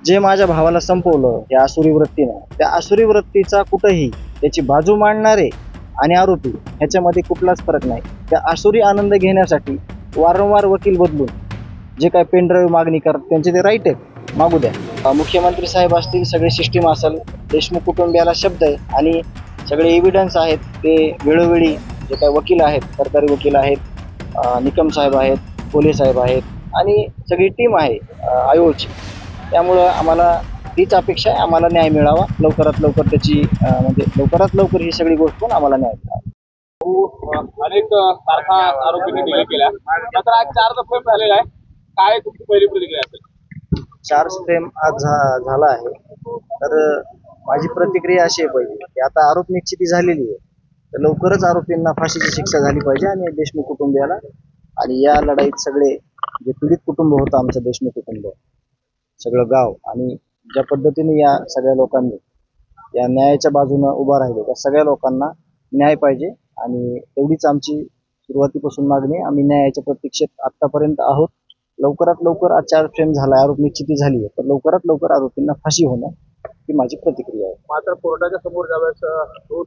जे माझ्या भावाला संपवलं या आसुरी वृत्तीनं, त्या आसुरी वृत्तीचा कुठंही त्याची बाजू मांडणारे आणि आरोपी ह्याच्यामध्ये कुठलाच फरक नाही. त्या आसुरी आनंद घेण्यासाठी वारंवार वकील बदलून जे काय पेनड्राईव्ह मागणी करतात त्यांचे ते राईट आहेत, मागू द्या. मुख्यमंत्री साहेब असतील, सगळे सिस्टीम असेल, देशमुख कुटुंबियाला शब्द आहे आणि सगळे एव्हिडन्स आहेत, ते वेळोवेळी जे काय वकील आहेत, सरकारी वकील आहेत, निकम साहेब आहेत, कोले साहेब आहेत आणि सगळी टीम आहे आयोगची. त्यामुळं आम्हाला तीच अपेक्षा आहे, आम्हाला न्याय मिळावा लवकरात लवकर, त्याची म्हणजे लवकरात लवकर ही सगळी गोष्ट पण आम्हाला न्याय मिळावा. अनेक तारखा आरोपींनी डिले केल्या, मात्र आज 4 फ्रेम झालेला आहे. काय तुमची पहिली प्रतिक्रिया असेल? 4 फ्रेम आज झाला आहे. तर माझी प्रतिक्रिया अशी आहे पहिली, की आता आरोप निश्चिती झालेली आहे, तर लवकरच आरोपींना फाशीची शिक्षा झाली पाहिजे आणि देशमुख कुटुंबियाला. आणि या लढाईत सगळे जे पीडित कुटुंब होतं आमचं देशमुख कुटुंब, सगळं गाव, आणि ज्या पद्धतीने या सगळ्या लोकांनी या न्यायाच्या बाजूनं उभा राहिले, त्या सगळ्या लोकांना न्याय पाहिजे. आणि एवढीच आमची सुरुवातीपासून मागणी. आम्ही न्यायाच्या प्रतीक्षेत आत्तापर्यंत आहोत. लवकरात लवकर आज 4 फ्रेम झाला, आरोप निश्चिती झाली आहे, तर लवकरात लवकर आरोपींना फाशी होणं ही माझी प्रतिक्रिया आहे. मात्र कोर्टाच्या समोर ज्यावेळेस दोष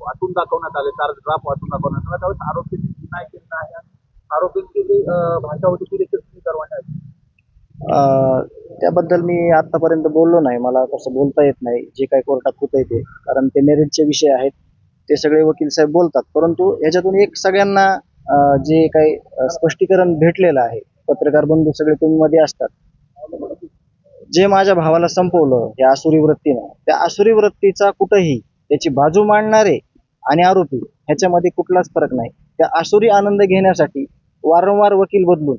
वाटून दाखवण्यात आले, 4 ड्राफ्ट वाटून दाखवण्यात आले, त्यावेळेस आरोपींनी डिनाय केलेला आहे. आरोपींची जी भाषा होती ती देखील तुम्ही करवण्यात आली. त्याबद्दल मी आतापर्यंत बोललो नाही, मला तसं बोलता येत नाही. जे काही कोर्टात होतंय ते, कारण ते मेरिटचे विषय आहेत, ते सगळे वकील साहेब बोलतात. परंतु याच्यातून एक सगळ्यांना जे काही स्पष्टीकरण भेटलेलं आहे, पत्रकार बंधू सगळे तुम्ही मध्ये असतात, जे माझ्या भावाला संपवलं या आसुरी वृत्तीनं, त्या आसुरी वृत्तीचा कुठंही त्याची बाजू मांडणारे आणि आरोपी ह्याच्यामध्ये कुठलाच फरक नाही. त्या आसुरी आनंद घेण्यासाठी वारंवार वकील बदलून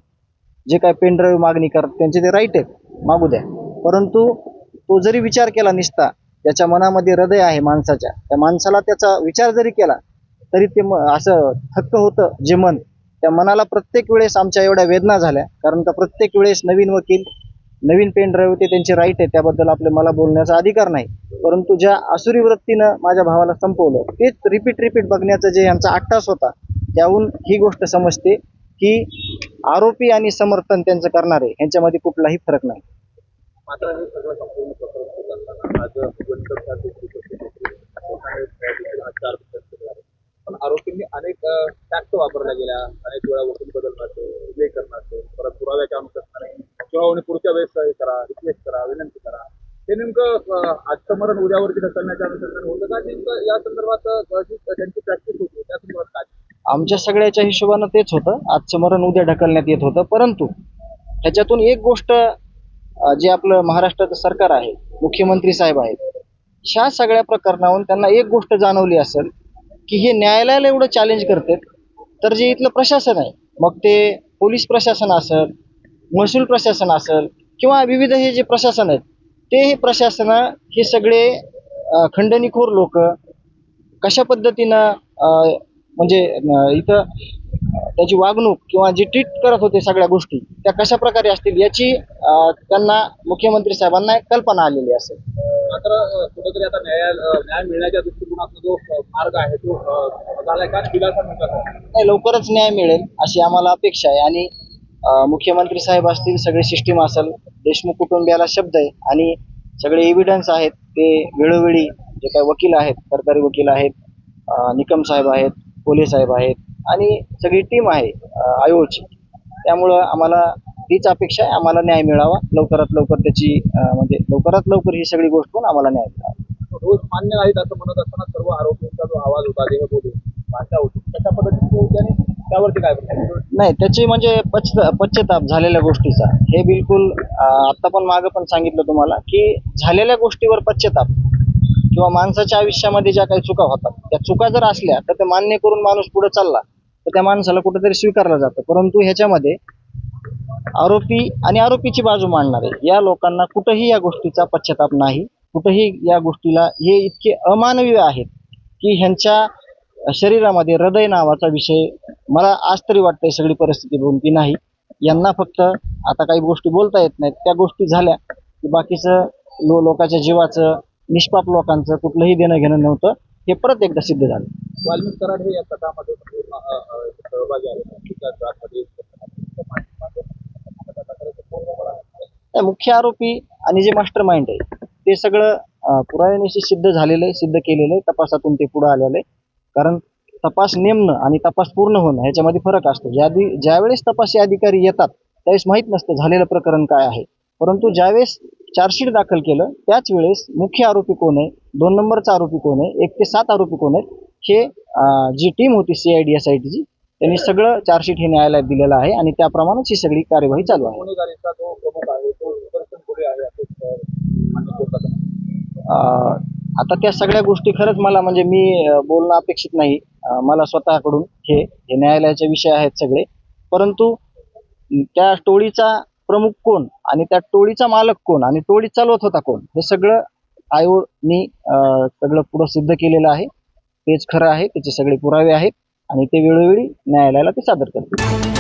जे काय पेनड्राईव्ह मागणी करतात त्यांचे ते राईट आहेत, मागू द्या. परंतु तो जरी विचार केला निसता, त्याच्या मनामध्ये हृदय आहे माणसाच्या, त्या माणसाला त्याचा विचार जरी केला तरी ते असं थक्क होतं जे मन. त्या मनाला प्रत्येक वेळेस आमच्या एवढ्या वेदना झाल्या, कारण का प्रत्येक वेळेस नवीन वकील, नवीन पेनड्राईव्ह, ते त्यांचे राईट आहे, त्याबद्दल मला बोलण्याचा अधिकार नाही. परंतु ज्या आसुरी वृत्तीनं माझ्या भावाला संपवलं, तेच रिपीट बघण्याचा जे यांचा अट्टास होता, त्याहून ही गोष्ट समजते की आरोपी आणि समर्थन त्यांचं करणारे यांच्यामध्ये कुठलाही फरक नाही. मात्र हे सगळं संपूर्ण प्रकरण होत असताना आज पण आरोपींनी अनेक टॅक्ट वापरल्या गेल्या, अनेक वेळा वकील बदलण्याचे, विजय करण्याचे, परत पुराव्याच्या अनुषंगाने किंवा पुढच्या वेळेस हे करा, रिक्वेस्ट करा, विनंती करा. ते नेमकं आजचं मरण उद्यावरती ढकलण्याच्या अनुषंगाने होतं का, नेमकं या संदर्भात त्यांची प्रॅक्टिस होती त्या संदर्भात काय? आमच्या सगळ्याच्या हिशोबानं तेच होतं, आजचं मरण उद्या ढकलण्यात येत होतं. परंतु ह्याच्यातून एक गोष्ट, जे आपलं महाराष्ट्राचं सरकार आहे, मुख्यमंत्री साहेब आहेत, ह्या सगळ्या प्रकरणावरून त्यांना एक गोष्ट जाणवली असेल की हे न्यायालयाला एवढं चॅलेंज करतात, तर जे इथलं प्रशासन आहे, मग ते पोलीस प्रशासन असेल, महसूल प्रशासन असेल, किंवा विविध हे जे प्रशासन आहेत, ते हे प्रशासन, हे सगळे खंडणीखोर लोक कशा पद्धतीनं म्हणजे इथं त्याची वागणूक किंवा जे ट्रीट करत होते सगळ्या गोष्टी, त्या कशा प्रकारे असतील याची त्यांना, मुख्यमंत्री साहेबांना एक कल्पना आलेली असेल. मात्र कुठेतरी आता न्याय मिळण्याच्या दृष्टिकोनातून जो मार्ग आहे तो झालाय का, दिलासा मिळतात? नाही, लवकरच न्याय मिळेल अशी आम्हाला अपेक्षा आहे. आणि मुख्यमंत्री साहेब असतील, सगळे सिस्टीम असेल, देशमुख कुटुंबियाला शब्द आहे आणि सगळे एव्हिडन्स आहेत, ते वेळोवेळी जे काही वकील आहेत, सरकारी वकील आहेत, निकम साहेब आहेत, कोले साहेब आहेत आणि सगळी टीम आहे आयोगची. त्यामुळं आम्हाला तीच अपेक्षा आहे, आम्हाला न्याय मिळावा लवकरात लवकर, त्याची म्हणजे लवकरात लवकर ही सगळी गोष्ट पण आम्हाला न्याय मिळावा. रोज मान्य नाहीत असं म्हणत असताना सर्व आरोपींचा जो आवाज होता, देहबोली भाषा होती, कशा पद्धतीने होती आणि त्यावरती काय नाही, त्याची म्हणजे पश्चाताप झालेल्या गोष्टीचा, हे बिलकुल आत्ता पण मागं पण सांगितलं तुम्हाला की झालेल्या गोष्टीवर पश्चाताप, किंवा माणसाच्या आयुष्यामध्ये ज्या काही चुका होतात, त्या चुका जर असल्या तर ते मान्य करून माणूस पुढे चालला तर त्या माणसाला कुठेतरी स्वीकारलं जातं. परंतु ह्याच्यामध्ये आरोपी आणि आरोपीची बाजू मांडणारे या लोकांना कुठंही या गोष्टीचा पश्चाताप नाही, कुठंही या गोष्टीला, हे इतके अमानवीय आहेत की ह्यांच्या शरीरामध्ये हृदय नावाचा विषय, मला आज तरी वाटतंय सगळी परिस्थिती बघून की नाही, यांना फक्त आता काही गोष्टी बोलता येत नाहीत, त्या गोष्टी झाल्या की बाकीचं लोकांच्या जीवाचं, निष्पाप लोकांचं कुठलंही देणं घेणं नव्हतं, हे परत एकदा सिद्ध झालं. वाल्मिक कराड हे या कथामध्ये सहभागी आहेत. नाही, मुख्य आरोपी आणि जे मास्टर माइंड आहे ते सगळं पुराव्यानिशी सिद्ध झालेलं आहे, सिद्ध केलेलं आहे. तपासातून ते पुढे आलेलं आहे. कारण तपास नेमणं आणि तपास पूर्ण होणं ह्याच्यामध्ये फरक असतो. ज्यावेळेस तपासी अधिकारी येतात त्यावेळेस माहीत नसतं झालेलं प्रकरण काय आहे. परंतु ज्यावेळेस चार्जशीट दाखल केलं त्याच वेळेस मुख्य आरोपी कोण आहे, 2 नंबरचा आरोपी कोण आहे, 1 ते 7 आरोपी कोण आहेत, हे जी टीम होती CID SITची त्यांनी सगळं चार्जशीट हे न्यायालयात दिलेलं आहे आणि त्याप्रमाणेच ही सगळी कार्यवाही चालू आहे. गुन्हेगारीचा जो प्रमुख आहे तो सुदर्शन कोळी आहे असं मान्य कोर्टाचं म्हणणं. आता त्या सगळ्या गोष्टी खरंच मला म्हणजे मी बोलणं अपेक्षित नाही. मला स्वतःकडून हे न्यायालयाचे विषय आहेत सगळे. परंतु त्या टोळीचा प्रमुख कोण आणि त्या टोळीचा मालक कोण आणि टोळी चालवत होता कोण हे सगळं आयोगनी सगळं पुढं सिद्ध केलेलं आहे. तेच खरं आहे, त्याचे सगळे पुरावे आहेत आणि ते वेळोवेळी न्यायालयाला ते सादर करतील.